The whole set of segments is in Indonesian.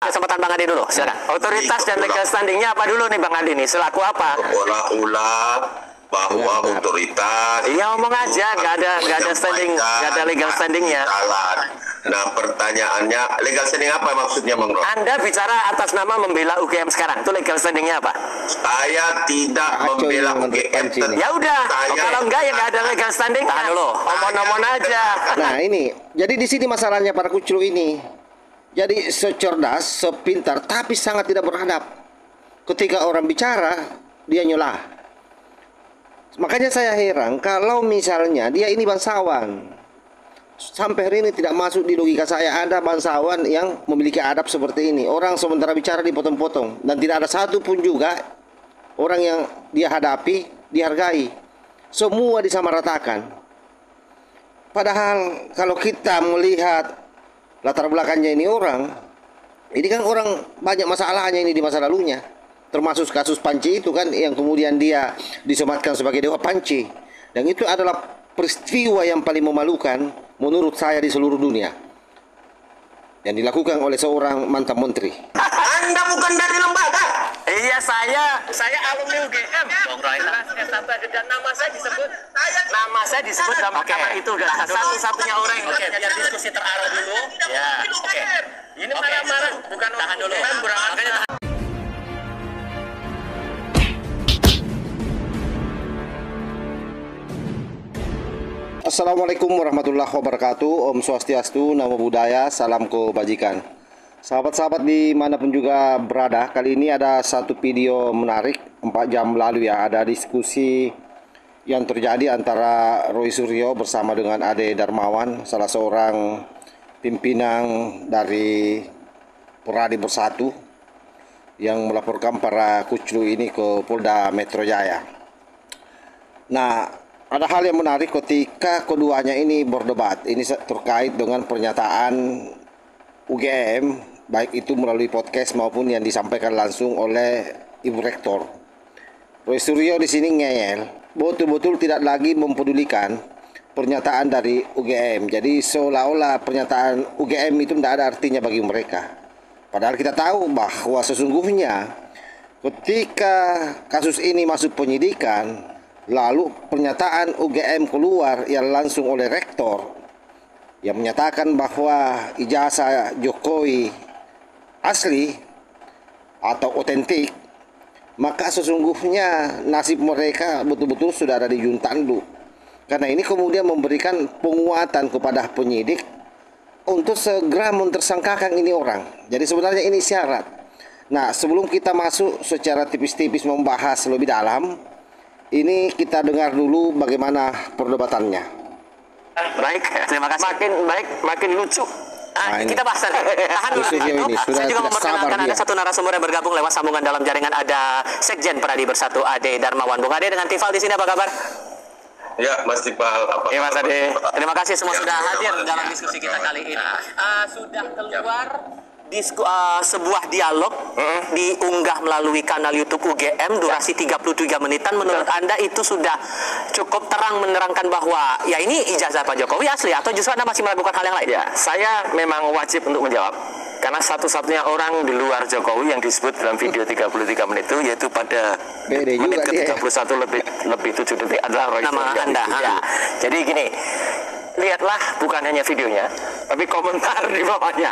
Kesempatan Bang Adi dulu, silakan. Otoritas dan legal standingnya apa dulu nih Bang Adi nih? Selaku apa? Ulah bahwa otoritas. Iya ngomong aja, nggak ada standing, nggak ada legal standingnya. Nah pertanyaannya, legal standing apa maksudnya Bang Ron? Anda bicara atas nama membela UGM sekarang, itu legal standingnya apa? Saya tidak membela UGM. Ya udah, kalau enggak ya nggak ada legal standing. Tahan dulu, omong-omong aja. Nah ini, jadi di sini masalahnya para kuclu ini. Jadi secerdas, sepintar, tapi sangat tidak beradab. Ketika orang bicara, dia nyolah. Makanya saya heran kalau misalnya dia ini bangsawan. Sampai hari ini tidak masuk di logika saya ada bangsawan yang memiliki adab seperti ini. Orang sementara bicara dipotong-potong dan tidak ada satu pun juga orang yang dia hadapi dihargai. Semua disamaratakan. Padahal kalau kita melihat latar belakangnya ini kan orang banyak masalahnya ini di masa lalunya. Termasuk kasus Panci itu kan yang kemudian dia disematkan sebagai dewa Panci. Dan itu adalah peristiwa yang paling memalukan menurut saya di seluruh dunia. Yang dilakukan oleh seorang mantan menteri. Anda bukan dari lembaga. Iya saya alumni UGM. Dan nama saya disebut dalam mahkamah itu. Satu-satunya orang yang biar diskusi terarah dulu. Ya. Oke. Ini marah-marah bukan tahan dulu. Makanya tahan. Assalamualaikum warahmatullahi wabarakatuh. Om Swastiastu, Namo Buddhaya, salam kebajikan. Sahabat-sahabat dimanapun juga berada, kali ini ada satu video menarik 4 jam lalu ya. Ada diskusi yang terjadi antara Roy Suryo bersama dengan Ade Darmawan, salah seorang pimpinan dari Peradi Bersatu yang melaporkan para kuclu ini ke Polda Metro Jaya. Nah, ada hal yang menarik ketika keduanya ini berdebat. Ini terkait dengan pernyataan UGM, baik itu melalui podcast maupun yang disampaikan langsung oleh Ibu Rektor. Roy Suryo di sini ngeyel, betul-betul tidak lagi mempedulikan pernyataan dari UGM. Jadi seolah-olah pernyataan UGM itu tidak ada artinya bagi mereka. Padahal kita tahu bahwa sesungguhnya ketika kasus ini masuk penyidikan, lalu pernyataan UGM keluar yang langsung oleh rektor yang menyatakan bahwa ijazah Jokowi asli atau otentik, maka sesungguhnya nasib mereka betul-betul sudah ada di Juntandu. Karena ini kemudian memberikan penguatan kepada penyidik untuk segera mentersangkakan ini orang. Jadi sebenarnya ini syarat. Nah, sebelum kita masuk secara tipis-tipis membahas lebih dalam, ini kita dengar dulu bagaimana perdebatannya. Baik, terima kasih. Makin baik, makin lucu. Kita bahas tadi. Tahan dulu. Saya juga memperkenalkan ada satu narasumber yang bergabung lewat sambungan dalam jaringan. Ada Sekjen Peradi Bersatu Ade Darmawan. Bung Ade dengan Tifal di sini, apa kabar? Ya, Mas Tifal. Ya, Mas Ade. Terima kasih semua sudah hadir dalam diskusi kita kali ini. Sudah keluar sebuah dialog diunggah melalui kanal YouTube UGM durasi 33 menitan. Menurut Anda itu sudah cukup terang menerangkan bahwa ya ini ijazah Pak Jokowi asli atau justru Anda masih melakukan hal yang lain? Ya, saya memang wajib untuk menjawab karena satu-satunya orang di luar Jokowi yang disebut dalam video 33 menit itu yaitu pada menit ke-31 lebih 7 detik adalah Roy Suryo. Nama Anda. Ya. Jadi gini, lihatlah bukan hanya videonya, tapi komentar di bawahnya.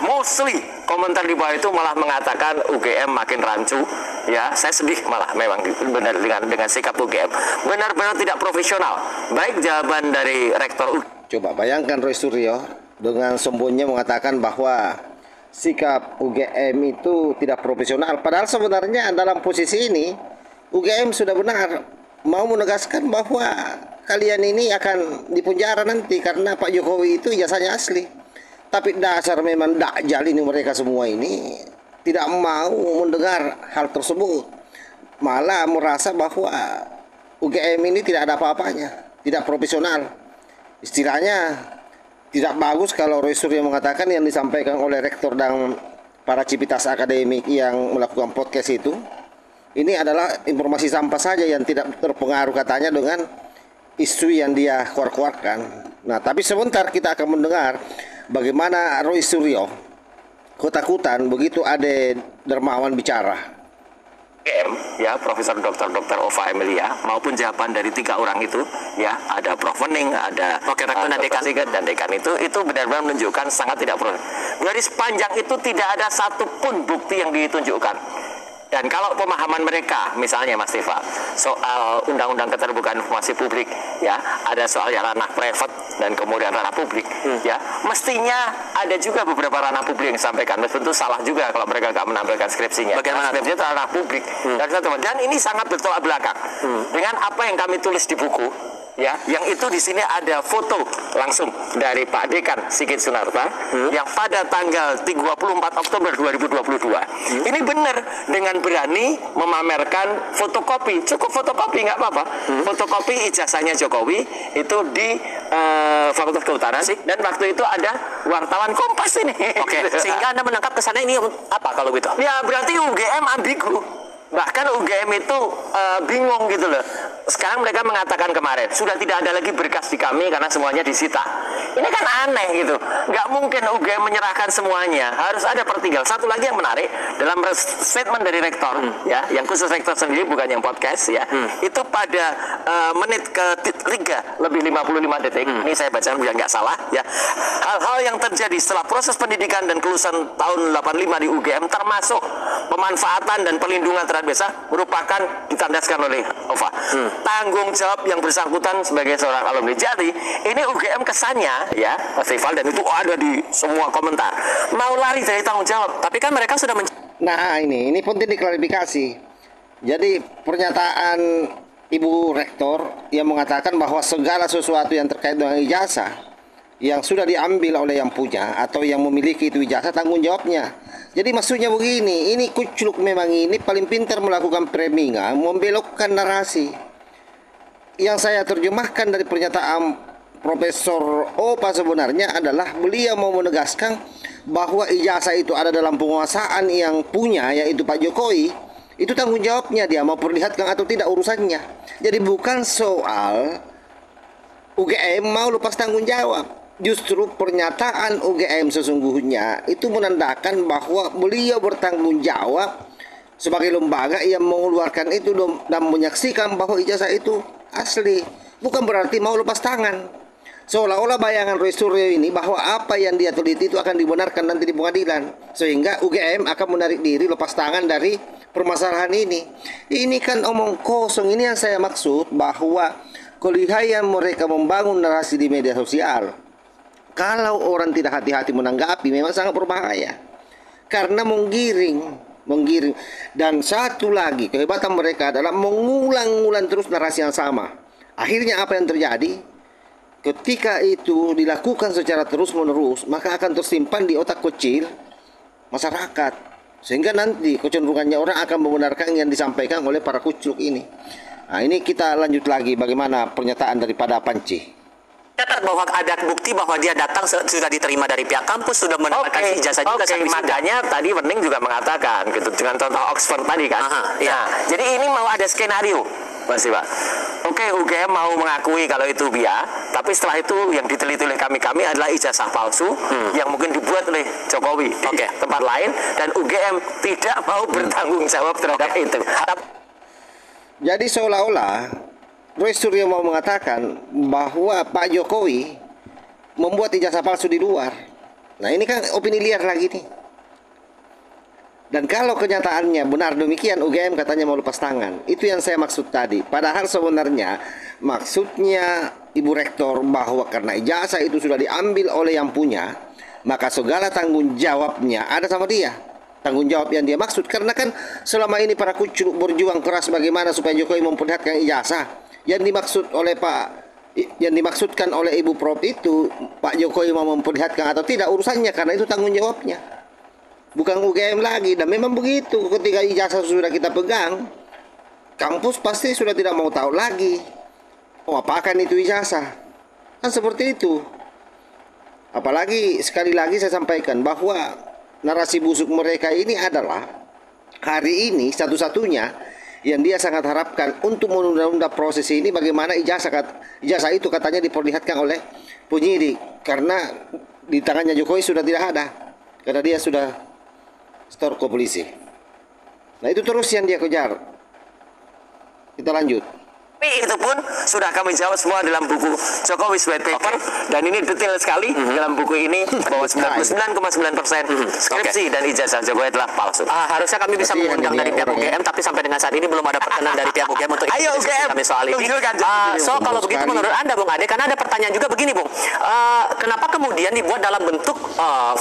Mostly komentar di bawah itu malah mengatakan UGM makin rancu. Ya, saya sedih malah memang benar dengan sikap UGM. Benar-benar tidak profesional. Baik jawaban dari Rektor Coba bayangkan Roy Suryo dengan sombongnya mengatakan bahwa sikap UGM itu tidak profesional. Padahal sebenarnya dalam posisi ini UGM sudah benar mau menegaskan bahwa kalian ini akan dipenjara nanti karena Pak Jokowi itu ijazahnya asli. Tapi dasar memang dakjal ini mereka semua ini tidak mau mendengar hal tersebut. Malah merasa bahwa UGM ini tidak ada apa-apanya, tidak profesional. Istilahnya tidak bagus kalau Roy Suryo mengatakan yang disampaikan oleh rektor dan para civitas akademik yang melakukan podcast itu, ini adalah informasi sampah saja yang tidak terpengaruh katanya dengan isu yang dia keluarkan. Nah, tapi sebentar kita akan mendengar bagaimana Roy Suryo ketakutan begitu ada dermawan bicara. UGM ya, Profesor Dr. Ova Emilia maupun jawaban dari 3 orang itu ya, ada Prof Wening, ada Rektor dan Dr. dekan. Sigit dan dekan itu benar-benar menunjukkan sangat tidak pro. Dari sepanjang itu tidak ada satupun bukti yang ditunjukkan. Dan kalau pemahaman mereka, misalnya Mas Tifa, soal undang-undang keterbukaan informasi publik, ya, ada soal yang ranah private dan kemudian ranah publik, ya, mestinya ada juga beberapa ranah publik yang disampaikan. Tentu salah juga kalau mereka nggak menampilkan skripsinya. Bagaimana? Skripsinya itu ranah publik. Dan ini sangat bertolak belakang dengan apa yang kami tulis di buku. Ya, yang itu di sini ada foto langsung dari Pak Dekan Sigit Sunarta yang pada tanggal 24 Oktober 2022. Ini benar dengan berani memamerkan fotokopi, cukup fotokopi nggak apa-apa. Fotokopi ijazahnya Jokowi itu di Fakultas Kehutanan dan waktu itu ada wartawan Kompas ini. Oke, sehingga Anda menangkap kesannya ini apa kalau gitu? Ya berarti UGM ambigu. Bahkan UGM itu bingung gitu loh. Sekarang mereka mengatakan kemarin sudah tidak ada lagi berkas di kami karena semuanya disita. Ini kan aneh gitu. Nggak mungkin UGM menyerahkan semuanya. Harus ada pertinggal. Satu lagi yang menarik dalam statement dari rektor, ya, yang khusus rektor sendiri bukan yang podcast, ya, itu pada menit ke-3 lebih 55 detik. Ini saya baca biar nggak salah, ya. Hal-hal yang terjadi setelah proses pendidikan dan kelulusan tahun 85 di UGM termasuk pemanfaatan dan perlindungan terhadap desa merupakan ditandaskan oleh OVA. Tanggung jawab yang bersangkutan sebagai seorang alumni. Jadi ini UGM kesannya ya festival dan itu ada di semua komentar mau lari dari tanggung jawab. Tapi kan mereka sudah Nah ini penting diklarifikasi. Jadi pernyataan Ibu Rektor yang mengatakan bahwa segala sesuatu yang terkait dengan ijazah yang sudah diambil oleh yang punya atau yang memiliki itu ijazah tanggung jawabnya. Jadi maksudnya begini, ini kucluk memang ini paling pintar melakukan premingan, membelokkan narasi. Yang saya terjemahkan dari pernyataan Profesor Opa sebenarnya adalah beliau mau menegaskan bahwa ijazah itu ada dalam penguasaan yang punya, yaitu Pak Jokowi. Itu tanggung jawabnya, dia mau perlihatkan atau tidak urusannya. Jadi bukan soal UGM mau lepas tanggung jawab. Justru pernyataan UGM sesungguhnya itu menandakan bahwa beliau bertanggung jawab sebagai lembaga yang mengeluarkan itu dan menyaksikan bahwa ijazah itu asli. Bukan berarti mau lepas tangan. Seolah-olah bayangan Roy Suryo ini bahwa apa yang dia teliti itu akan dibenarkan nanti di pengadilan. Sehingga UGM akan menarik diri lepas tangan dari permasalahan ini. Ini kan omong kosong. Ini yang saya maksud bahwa kelihayan mereka membangun narasi di media sosial. Kalau orang tidak hati-hati menanggapi memang sangat berbahaya. Karena menggiring. Dan satu lagi kehebatan mereka adalah mengulang-ulang terus narasi yang sama. Akhirnya apa yang terjadi? Ketika itu dilakukan secara terus-menerus, maka akan tersimpan di otak kecil masyarakat. Sehingga nanti kecenderungannya orang akan membenarkan yang disampaikan oleh para kucluk ini. Nah ini kita lanjut lagi bagaimana pernyataan daripada Panci. catat bahwa ada bukti bahwa dia datang sudah diterima dari pihak kampus, sudah mendapatkan ijazah juga. Makanya tadi Wening juga mengatakan gitu dengan contoh Oxford tadi kan. Jadi ini mau ada skenario, Mas Iwa. UGM mau mengakui kalau itu BIA, tapi setelah itu yang diteliti oleh kami adalah ijazah palsu yang mungkin dibuat oleh Jokowi di tempat lain, dan UGM tidak mau bertanggung jawab terhadap itu. Jadi seolah-olah Roy Suryo mau mengatakan bahwa Pak Jokowi membuat ijazah palsu di luar. Nah ini kan opini liar lagi nih. Dan kalau kenyataannya benar demikian, UGM katanya mau lepas tangan. Itu yang saya maksud tadi. Padahal sebenarnya maksudnya Ibu Rektor bahwa karena ijazah itu sudah diambil oleh yang punya, maka segala tanggung jawabnya ada sama dia. Tanggung jawab yang dia maksud. Karena kan selama ini para kucluk berjuang keras bagaimana supaya Jokowi memperlihatkan ijazah. Yang dimaksudkan oleh Ibu Prof itu Pak Jokowi mau memperlihatkan atau tidak urusannya, karena itu tanggung jawabnya. Bukan UGM lagi. Dan memang begitu, ketika ijazah sudah kita pegang, kampus pasti sudah tidak mau tahu lagi. Oh, apakah itu ijazah? Kan seperti itu. Apalagi sekali lagi saya sampaikan bahwa narasi busuk mereka ini adalah hari ini satu-satunya yang dia sangat harapkan untuk menunda-nunda proses ini, bagaimana ijazah itu katanya diperlihatkan oleh penyidik, karena di tangannya Jokowi sudah tidak ada, karena dia sudah store ke polisi. Nah itu terus yang dia kejar. Kita lanjut. Tapi itu pun sudah kami jawab semua dalam buku Jokowi's White Paper. Dan ini detail sekali dalam buku ini bahwa 99,9% skripsi dan ijazah Jokowi telah palsu. Harusnya kami bisa Tapi mengundang yang dari pihak orangnya- UGM, tapi sampai dengan saat ini belum ada perkenan dari pihak UGM untuk Ayo, ikut diskusi UGM, kami soal ini. tunjukkan. So kalau begitu sekali. menurut Anda Bung Ade, karena ada pertanyaan juga begini Bung, kenapa kemudian dibuat dalam bentuk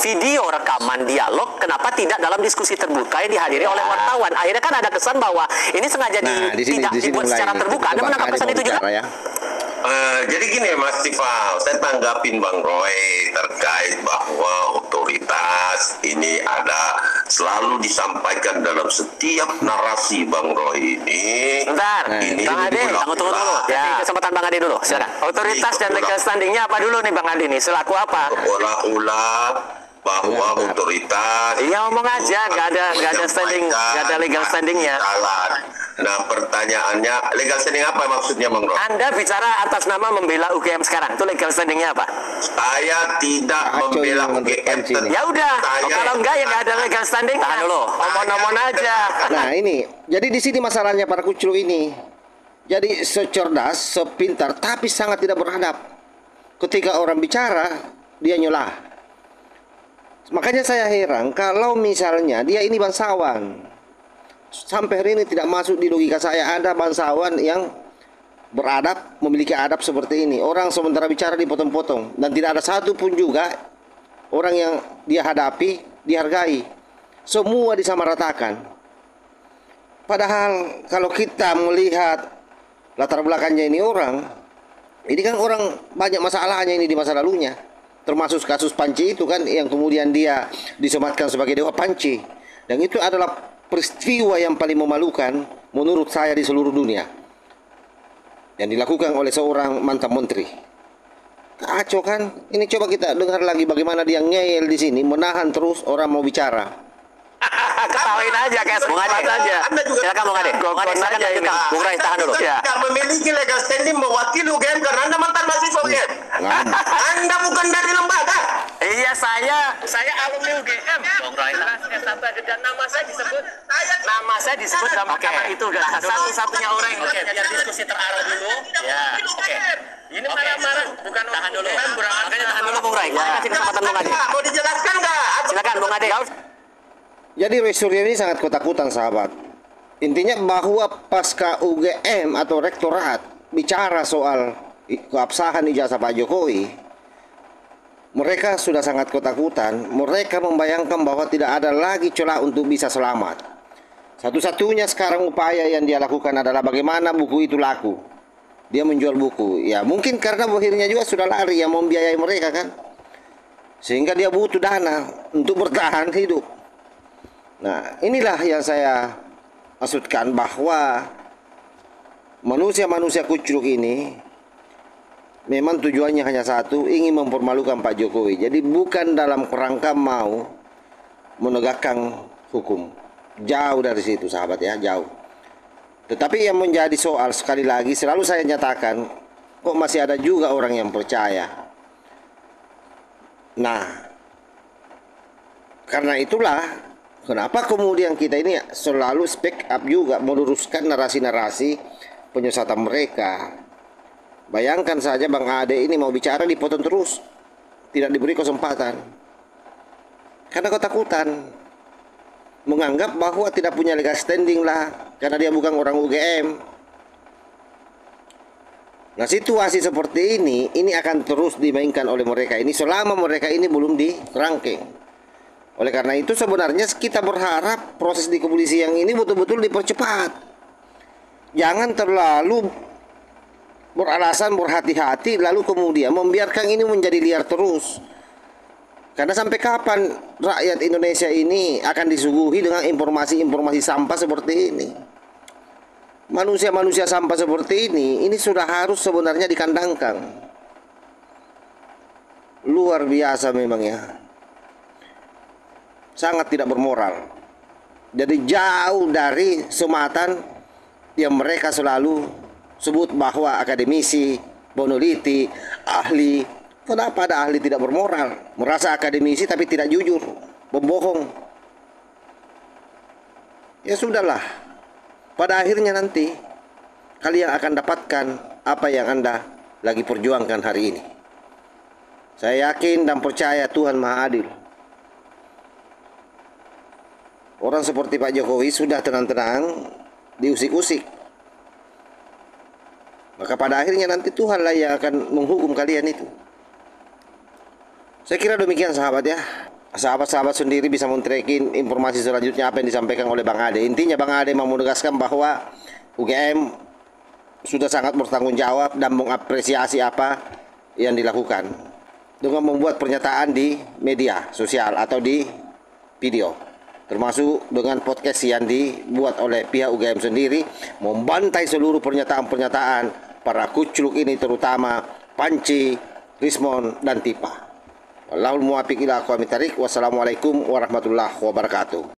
video rekaman dialog, kenapa tidak dalam diskusi terbuka yang dihadiri oleh wartawan? Akhirnya kan ada kesan bahwa ini sengaja Nah, tidak dibuat mulai secara nih. terbuka. Anda Bang menangkap Ade kesan mau itu juga? bicara, ya. Jadi gini Mas Tifal, saya tanggapin Bang Roy terkait bahwa otoritas ini ada selalu disampaikan dalam setiap narasi Bang Roy ini. Bentar, Nah, ini Bang Ade, Tunggu dulu. Ya. Jadi kesempatan Bang Ade dulu, silakan. Otoritas dan legal standingnya apa dulu nih Bang Ade nih? Selaku apa? Berulang-ulang bahwa Benar. otoritas Iya ngomong aja, nggak ada standing, nggak ada legal standingnya. jalan. Nah pertanyaannya legal standing apa maksudnya Bang Roy? Anda bicara atas nama membela UGM sekarang, itu legal standingnya apa? Saya tidak Kacau membela ini menurut UGM. Panci ini. Ya udah, Saya- kalau enggak ya nggak ada legal standing. Tahan dulu. Omong-omong aja. Nah ini, jadi di sini masalahnya para kuclu ini. Jadi secerdas, sepintar, tapi sangat tidak beradab. Ketika orang bicara, dia nyolah. Makanya saya heran kalau misalnya dia ini bangsawan. Sampai hari ini tidak masuk di logika saya ada bangsawan yang beradab, memiliki adab seperti ini. Orang sementara bicara dipotong-potong dan tidak ada satu pun juga orang yang dia hadapi dihargai. Semua disamaratakan. Padahal kalau kita melihat latar belakangnya ini kan orang banyak masalahnya ini di masa lalunya. Termasuk kasus Panci itu kan yang kemudian dia disematkan sebagai dewa Panci. Dan itu adalah peristiwa yang paling memalukan menurut saya di seluruh dunia. Yang dilakukan oleh seorang mantan menteri. Kacau kan? Ini coba kita dengar lagi bagaimana dia ngeyel di sini, menahan terus orang mau bicara. Ketawain aja kayak Bung Ade, semangat aja. Anda juga silakan Bung Ade. Bung Ade, silakan aja lanjutkan. ini. Bung Rai, tahan dulu. Ya. Tidak memiliki legal standing mewakili UGM karena Anda mantan mahasiswa UGM. Anda bukan dari lembaga. Iya saya alumni UGM. Bung Rai. Dan nama saya disebut dalam Oke. kata itu dan satu-satunya orang yang Oke, biar diskusi terarah dulu. Ya. Oke. Ini marah-marah bukan Tahan dulu. UGM, Makanya tahan dulu Bung Rai. Saya kasih kesempatan Bung Ade. Mau dijelaskan nggak? Silakan Bung Ade. Jadi Surya ini sangat ketakutan sahabat. Intinya bahwa pasca UGM atau rektorat bicara soal keabsahan ijazah Pak Jokowi, mereka sudah sangat ketakutan. Mereka membayangkan bahwa tidak ada lagi celah untuk bisa selamat. Satu-satunya sekarang upaya yang dia lakukan adalah bagaimana buku itu laku. Dia menjual buku. Ya mungkin karena akhirnya juga sudah lari yang membiayai mereka kan. Sehingga dia butuh dana untuk bertahan hidup. Nah, inilah yang saya maksudkan bahwa manusia-manusia kucluk ini memang tujuannya hanya satu, ingin mempermalukan Pak Jokowi. Jadi bukan dalam kerangka mau menegakkan hukum. Jauh dari situ sahabat ya, jauh. Tetapi yang menjadi soal sekali lagi selalu saya nyatakan, kok masih ada juga orang yang percaya. Nah, karena itulah kenapa kemudian kita ini selalu speak up juga meluruskan narasi-narasi penyesatan mereka. Bayangkan saja Bang Ade ini mau bicara dipotong terus, tidak diberi kesempatan. Karena ketakutan, menganggap bahwa tidak punya legal standing lah, karena dia bukan orang UGM. Nah situasi seperti ini akan terus dimainkan oleh mereka ini selama mereka ini belum dirangking. Oleh karena itu sebenarnya kita berharap proses di kepolisian ini betul-betul dipercepat. Jangan terlalu beralasan berhati-hati lalu kemudian membiarkan ini menjadi liar terus. Karena sampai kapan rakyat Indonesia ini akan disuguhi dengan informasi-informasi sampah seperti ini? Manusia-manusia sampah seperti ini sudah harus sebenarnya dikandangkan. Luar biasa memang ya. Sangat tidak bermoral. Jadi jauh dari sematan yang mereka selalu sebut bahwa akademisi, peneliti, ahli. Kenapa ada ahli tidak bermoral? Merasa akademisi tapi tidak jujur, membohong. ya sudahlah. Pada akhirnya nanti kalian akan dapatkan apa yang Anda lagi perjuangkan hari ini. Saya yakin dan percaya Tuhan Maha Adil. Orang seperti Pak Jokowi sudah tenang-tenang diusik-usik. Maka pada akhirnya nanti Tuhanlah yang akan menghukum kalian itu. Saya kira demikian sahabat ya. Sahabat-sahabat sendiri bisa men-tracking informasi selanjutnya apa yang disampaikan oleh Bang Ade. Intinya Bang Ade mau menegaskan bahwa UGM sudah sangat bertanggung jawab dan mengapresiasi apa yang dilakukan dengan membuat pernyataan di media sosial atau di video, termasuk dengan podcast yang dibuat oleh pihak UGM sendiri, membantai seluruh pernyataan-pernyataan para kucluk ini, terutama Panci, Rismon, dan Tipa. Allahul muwaffiq ila aqwamit thariq. Wassalamualaikum warahmatullahi wabarakatuh.